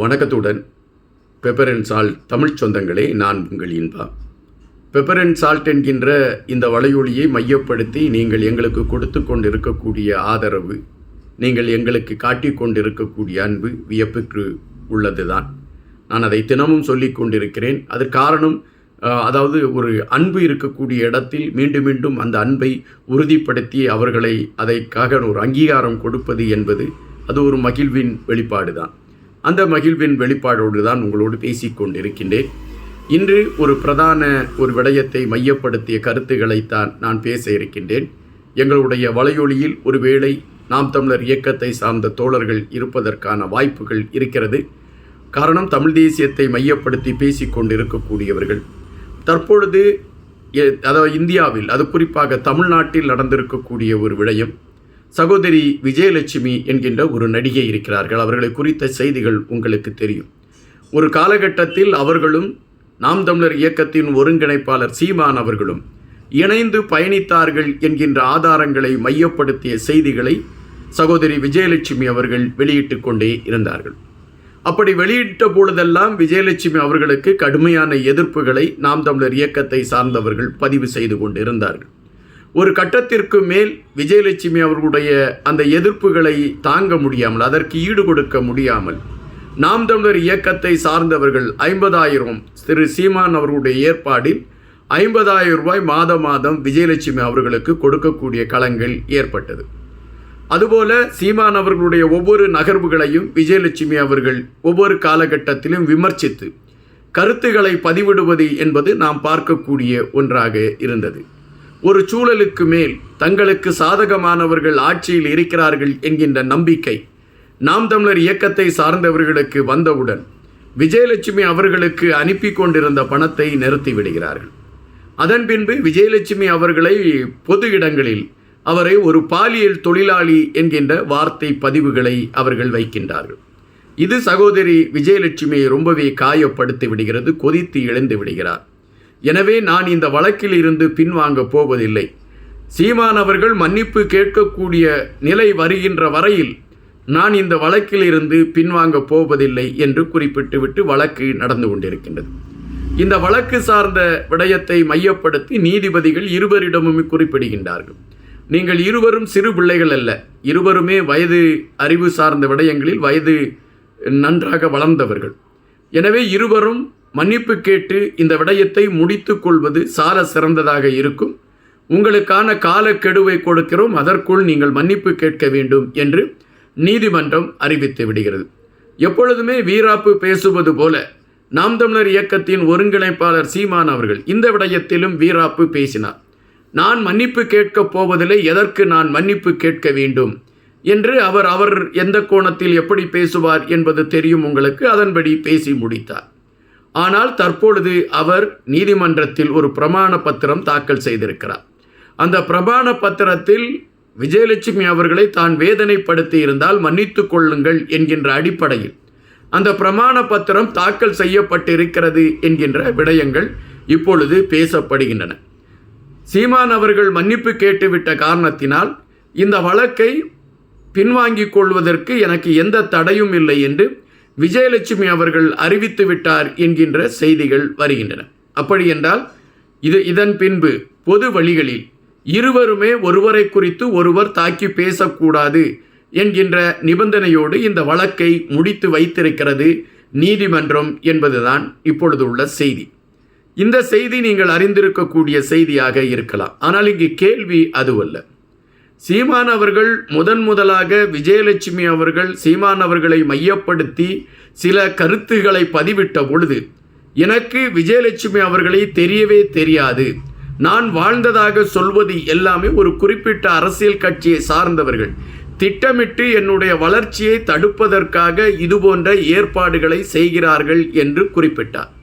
வணக்கத்துடன் pepper and salt Tamil சொந்தங்களே, நான் உங்கள் இன்பா. பெப்பர் அண்ட் சால்ட் என்கின்ற இந்த வலையொலியை மையப்படுத்தி நீங்கள் எங்களுக்கு கொடுத்து கொண்டு இருக்கக்கூடிய ஆதரவு, நீங்கள் எங்களுக்கு காட்டிக் கொண்டிருக்கக்கூடிய அன்பு வியப்புக்கு உள்ளது தான். நான் அதை தினமும் சொல்லி கொண்டிருக்கிறேன். அதற்கு காரணம், அதாவது ஒரு அன்பு இருக்கக்கூடிய இடத்தில் மீண்டும் மீண்டும் அந்த அன்பை உறுதிப்படுத்தி அவர்களை அதைக்காக ஒரு அங்கீகாரம் கொடுப்பது என்பது அது ஒரு மகிழ்வின் வெளிப்பாடு தான். அந்த மகிழ்வின் வெளிப்பாடோடு தான் உங்களோடு பேசிக்கொண்டிருக்கின்றேன். இன்று ஒரு பிரதான ஒரு விடயத்தை மையப்படுத்திய கருத்துக்களைத்தான் நான் பேச இருக்கின்றேன். எங்களுடைய வலையொலியில் ஒருவேளை நாம் தமிழர் இயக்கத்தை சார்ந்த தோழர்கள் இருப்பதற்கான வாய்ப்புகள் இருக்கிறது. காரணம், தமிழ் தேசியத்தை மையப்படுத்தி பேசிக்கொண்டிருக்கக்கூடியவர்கள் தற்பொழுது அதாவது இந்தியாவில், அது குறிப்பாக தமிழ்நாட்டில் நடந்திருக்கக்கூடிய ஒரு விடயம். சகோதரி விஜயலட்சுமி என்கின்ற ஒரு நடிகை இருக்கிறார்கள். அவர்களை குறித்த செய்திகள் உங்களுக்கு தெரியும். ஒரு காலகட்டத்தில் அவர்களும் நாம் தமிழர் இயக்கத்தின் ஒருங்கிணைப்பாளர் சீமான் அவர்களும் இணைந்து பயணித்தார்கள் என்கின்ற ஆதாரங்களை மையப்படுத்திய செய்திகளை சகோதரி விஜயலட்சுமி அவர்கள் வெளியிட்டு கொண்டே இருந்தார்கள். அப்படி வெளியிட்ட பொழுதெல்லாம் விஜயலட்சுமி அவர்களுக்கு கடுமையான எதிர்ப்புகளை நாம் தமிழர் இயக்கத்தை சார்ந்தவர்கள் பதிவு செய்து கொண்டிருந்தார்கள். ஒரு கட்டத்திற்கு மேல் விஜயலட்சுமி அவர்களுடைய அந்த எதிர்ப்புகளை தாங்க முடியாமல், அதற்கு ஈடு கொடுக்க முடியாமல், நாம் தமிழர் இயக்கத்தை சார்ந்தவர்கள் 50,000 திரு சீமான் அவர்களுடைய ஏற்பாடில் 50,000 ரூபாய் மாதம் விஜயலட்சுமி அவர்களுக்கு கொடுக்கக்கூடிய களங்கள் ஏற்பட்டது. அதுபோல சீமான் அவர்களுடைய ஒவ்வொரு நகர்வுகளையும் விஜயலட்சுமி அவர்கள் ஒவ்வொரு காலகட்டத்திலும் விமர்சித்து கருத்துக்களை பதிவிடுவது என்பது நாம் பார்க்கக்கூடிய ஒன்றாக இருந்தது. ஒரு சூழலுக்கு மேல் தங்களுக்கு சாதகமானவர்கள் ஆட்சியில் இருக்கிறார்கள் என்கின்ற நம்பிக்கை நாம் தமிழர் இயக்கத்தை சார்ந்தவர்களுக்கு வந்தவுடன் விஜயலட்சுமி அவர்களுக்கு அனுப்பி கொண்டிருந்த பணத்தை நிறுத்திவிடுகிறார்கள். அதன் பின்பு விஜயலட்சுமி அவர்களை பொது இடங்களில் அவரை ஒரு பாலியல் தொழிலாளி என்கின்ற வார்த்தை பதிவுகளை அவர்கள் வைக்கின்றார்கள். இது சகோதரி விஜயலட்சுமியை ரொம்பவே காயப்படுத்தி விடுகிறது, கொதித்து எழுந்து விடுகிறார். எனவே நான் இந்த வழக்கில் இருந்து பின்வாங்க போவதில்லை. சீமான் அவர்கள் மன்னிப்பு கேட்கக்கூடிய நிலை வருகின்ற வரையில் நான் இந்த வழக்கில் இருந்து பின்வாங்க போவதில்லை என்று குறிப்பிட்டுவிட்டு வழக்கு நடந்து கொண்டிருக்கின்றது. இந்த வழக்கு சார்ந்த விடயத்தை மையப்படுத்தி நீதிபதிகள் இருவரிடமும் குறிப்பிடுகின்றார்கள். நீங்கள் இருவரும் சிறு பிள்ளைகள் அல்ல, இருவருமே வயது அறிவு சார்ந்த விடயங்களில் வயது நன்றாக வளர்ந்தவர்கள். எனவே இருவரும் மன்னிப்பு கேட்டு இந்த விடயத்தை முடித்து கொள்வது சால சிறந்ததாக இருக்கும். உங்களுக்கான காலக்கெடுவை கொடுக்கிறோம், அதற்குள் நீங்கள் மன்னிப்பு கேட்க வேண்டும் என்று நீதிமன்றம் அறிவித்து விடுகிறது. எப்பொழுதுமே வீராப்பு பேசுவது போல நாம் தமிழர் இயக்கத்தின் ஒருங்கிணைப்பாளர் சீமான் அவர்கள் இந்த விடயத்திலும் வீராப்பு பேசினார். நான் மன்னிப்பு கேட்கப் போவதில்லை, எதற்கு நான் மன்னிப்பு கேட்க வேண்டும் என்று அவர் எந்த கோணத்தில் எப்படி பேசுவார் என்பது தெரியும் உங்களுக்கு. அதன்படி பேசி முடித்தார். ஆனால் தற்பொழுது அவர் நீதிமன்றத்தில் ஒரு பிரமாண பத்திரம் தாக்கல் செய்திருக்கிறார். அந்த பிரமாண பத்திரத்தில் விஜயலட்சுமி அவர்களை தான் வேதனைப்படுத்தி இருந்தால் மன்னித்து கொள்ளுங்கள் என்கின்ற அடிப்படையில் அந்த பிரமாண பத்திரம் தாக்கல் செய்யப்பட்டிருக்கிறது என்கின்ற விடயங்கள் இப்பொழுது பேசப்படுகின்றன. சீமான் அவர்கள் மன்னிப்பு கேட்டுவிட்ட காரணத்தினால் இந்த வழக்கை பின்வாங்கிக் கொள்வதற்கு எனக்கு எந்த தடையும் இல்லை என்று விஜயலட்சுமி அவர்கள் அறிவித்து விட்டார் என்கின்ற செய்திகள் வருகின்றன. அப்படி என்றால் இதன் பின்பு பொது வழிகளில் இருவருமே ஒருவரை குறித்து ஒருவர் தாக்கி பேசக்கூடாது என்கின்ற நிபந்தனையோடு இந்த வழக்கை முடித்து வைத்திருக்கிறது நீதிமன்றம் என்பதுதான் இப்பொழுது உள்ள செய்தி. இந்த செய்தி நீங்கள் அறிந்திருக்கக்கூடிய செய்தியாக இருக்கலாம். ஆனால் இங்கு கேள்வி அதுவல்ல. சீமான் அவர்கள் முதலாக விஜயலட்சுமி அவர்கள் சீமான் அவர்களை மையப்படுத்தி சில கருத்துக்களை பதிவிட்ட பொழுது எனக்கு விஜயலட்சுமி அவர்களை தெரியவே தெரியாது, நான் வாழ்ந்ததாக சொல்வது எல்லாமே ஒரு குறிப்பிட்ட அரசியல் கட்சியை சார்ந்தவர்கள் திட்டமிட்டு என்னுடைய வளர்ச்சியை தடுப்பதற்காக இதுபோன்ற ஏற்பாடுகளை செய்கிறார்கள் என்று குறிப்பிட்டார்.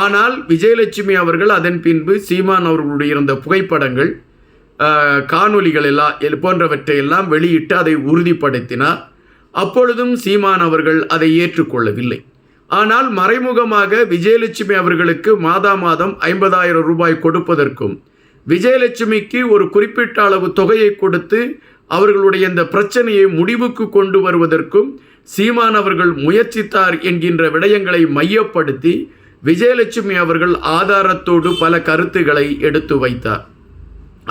ஆனால் விஜயலட்சுமி அவர்கள் அதன் பின்பு சீமான் அவர்களுடைய இருந்த புகைப்படங்கள், காணொலிகள் எல்லாம் போன்றவற்றையெல்லாம் வெளியிட்டு அதை உறுதிப்படுத்தினார். அப்பொழுதும் சீமான் அவர்கள் அதை ஏற்றுக்கொள்ளவில்லை. ஆனால் மறைமுகமாக விஜயலட்சுமி அவர்களுக்கு மாதம் 50,000 ரூபாய் கொடுப்பதற்கும் விஜயலட்சுமிக்கு ஒரு குறிப்பிட்ட அளவு தொகையை கொடுத்து அவர்களுடைய இந்த பிரச்சனையை முடிவுக்கு கொண்டு வருவதற்கும் சீமான் அவர்கள் முயற்சித்தார் என்கின்ற விடயங்களை மையப்படுத்தி விஜயலட்சுமி அவர்கள் ஆதாரத்தோடு பல கருத்துக்களை எடுத்து வைத்தார்.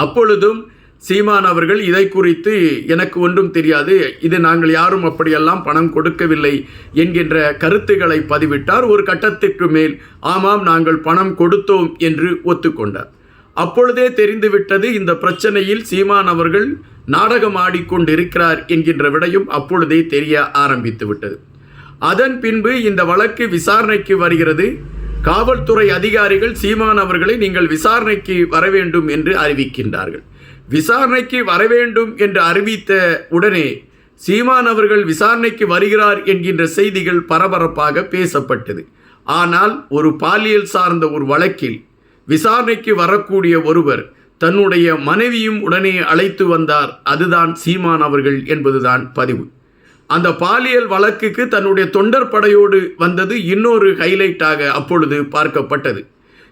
அப்பொழுதும் சீமான் அவர்கள் இதை குறித்து எனக்கு ஒன்றும் தெரியாது, இது நாங்கள் யாரும் அப்படியெல்லாம் பணம் கொடுக்கவில்லை என்கின்ற கருத்துக்களை பதிவிட்டார். ஒரு கட்டத்திற்கு மேல் ஆமாம் நாங்கள் பணம் கொடுத்தோம் என்று ஒத்துக்கொண்டார். அப்பொழுதே தெரிந்துவிட்டது இந்த பிரச்சனையில் சீமான் அவர்கள் நாடகம் ஆடிக்கொண்டிருக்கிறார் என்கின்ற விடயம் அப்பொழுதே தெரிய ஆரம்பித்து விட்டது. அதன் பின்பு இந்த வழக்கு விசாரணைக்கு வருகிறது. காவல்துறை அதிகாரிகள் சீமான் அவர்களை நீங்கள் விசாரணைக்கு வர வேண்டும் என்று அறிவிக்கின்றார்கள். விசாரணைக்கு வரவேண்டும் என்று அறிவித்த உடனே சீமான் அவர்கள் விசாரணைக்கு வருகிறார் என்கின்ற செய்திகள் பரபரப்பாக பேசப்பட்டது. ஆனால் ஒரு பாலியல் சார்ந்த ஒரு வழக்கில் விசாரணைக்கு வரக்கூடிய ஒருவர் தன்னுடைய மனைவியும் உடனே அழைத்து வந்தார். அதுதான் சீமான் அவர்கள் என்பதுதான் பதிவு. அந்த பாலியல் வழக்குக்கு தன்னுடைய தொண்டர் படையோடு வந்தது இன்னொரு ஹைலைட்டாக அப்பொழுது பார்க்கப்பட்டது.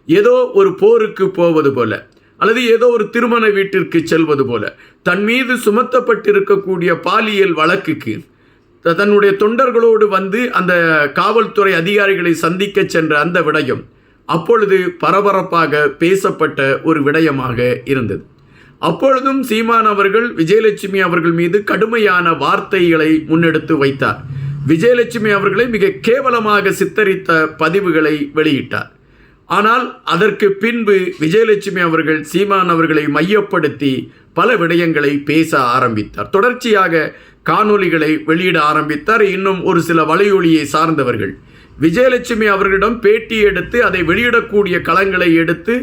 ஏதோ ஒரு போருக்கு போவது போல அல்லது ஏதோ ஒரு திருமண வீட்டிற்கு செல்வது போல தன் மீது சுமத்தப்பட்டிருக்கக்கூடிய பாலியல் வழக்குக்கு தன்னுடைய தொண்டர்களோடு வந்து அந்த காவல்துறை அதிகாரிகளை சந்திக்க சென்ற அந்த விடயம் அப்பொழுது பரபரப்பாக பேசப்பட்ட ஒரு விடயமாக இருந்தது. அப்பொழுதும் சீமான் அவர்கள் விஜயலட்சுமி அவர்கள் மீது கடுமையான வார்த்தைகளை முன்னெடுத்து வைத்தார். விஜயலட்சுமி அவர்களை மிக கேவலமாக சித்தரித்த பதிவுகளை வெளியிட்டார். ஆனால் அதற்கு பின்பு விஜயலட்சுமி அவர்கள் சீமான் அவர்களை மையப்படுத்தி பல விடயங்களை பேச ஆரம்பித்தார். தொடர்ச்சியாக காணொளிகளை வெளியிட ஆரம்பித்தார். இன்னும் ஒரு சில வலையொலியை சார்ந்தவர்கள் விஜயலட்சுமி அவர்களிடம் பேட்டி எடுத்து அதை வெளியிடக்கூடிய களங்களை எடுத்து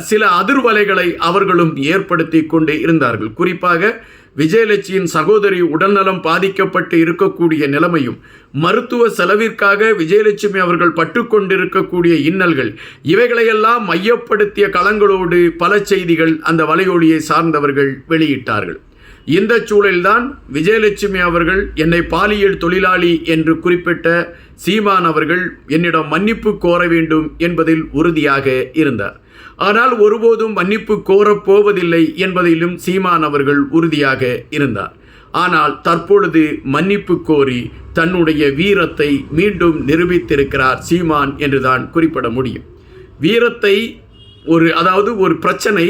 சில அதிர்வலைகளை அவர்களும் ஏற்படுத்தி கொண்டு இருந்தார்கள். குறிப்பாக விஜயலட்சுமியின் சகோதரி உடல்நலம் பாதிக்கப்பட்டு இருக்கக்கூடிய நிலைமையும் மருத்துவ செலவிற்காக விஜயலட்சுமி அவர்கள் பட்டுக்கொண்டிருக்கக்கூடிய இன்னல்கள் இவைகளையெல்லாம் மையப்படுத்திய களங்களோடு பல செய்திகள் அந்த வலையொலியை சார்ந்தவர்கள் வெளியிட்டார்கள். இந்த சூழலில்தான் விஜயலட்சுமி அவர்கள் என்னை பாலியல் தொழிலாளி என்று குறிப்பிட்ட சீமான் அவர்கள் என்னிடம் மன்னிப்பு கோர வேண்டும் என்பதில் உறுதியாக இருந்தார். ஆனால் ஒருபோதும் மன்னிப்பு கோரப்போவதில்லை என்பதிலும் சீமான் அவர்கள் உறுதியாக இருந்தார். ஆனால் தற்பொழுது மன்னிப்பு கோரி தன்னுடைய வீரத்தை மீண்டும் நிரூபித்திருக்கிறார் சீமான் என்றுதான் குறிப்பிட முடியும். வீரத்தை ஒரு பிரச்சனை,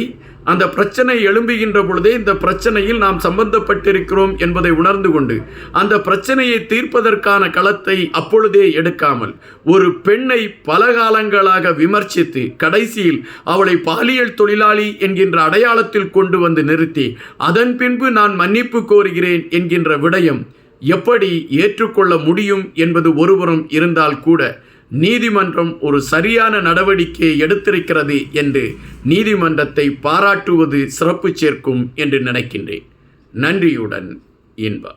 அந்த பிரச்சனை எழும்புகின்ற பொழுதே இந்த பிரச்சனையில் நாம் சம்பந்தப்பட்டிருக்கிறோம் என்பதை உணர்ந்து கொண்டு அந்த பிரச்சனையை தீர்ப்பதற்கான களத்தை அப்பொழுதே எடுக்காமல் ஒரு பெண்ணை பல காலங்களாக விமர்சித்து கடைசியில் அவளை பாலியல் தொழிலாளி என்கின்ற அடையாளத்தில் கொண்டு வந்து நிறுத்தி அதன் பின்பு நான் மன்னிப்பு கோருகிறேன் என்கின்ற விடயம் எப்படி ஏற்றுக்கொள்ள முடியும் என்பது ஒருபுறம் இருந்தால் கூட நீதிமன்றம் ஒரு சரியான நடவடிக்கையை எடுத்திருக்கிறது என்று நீதிமன்றத்தை பாராட்டுவது சிறப்பு சேர்க்கும் என்று நினைக்கின்றேன். நன்றியுடன் இன்பா.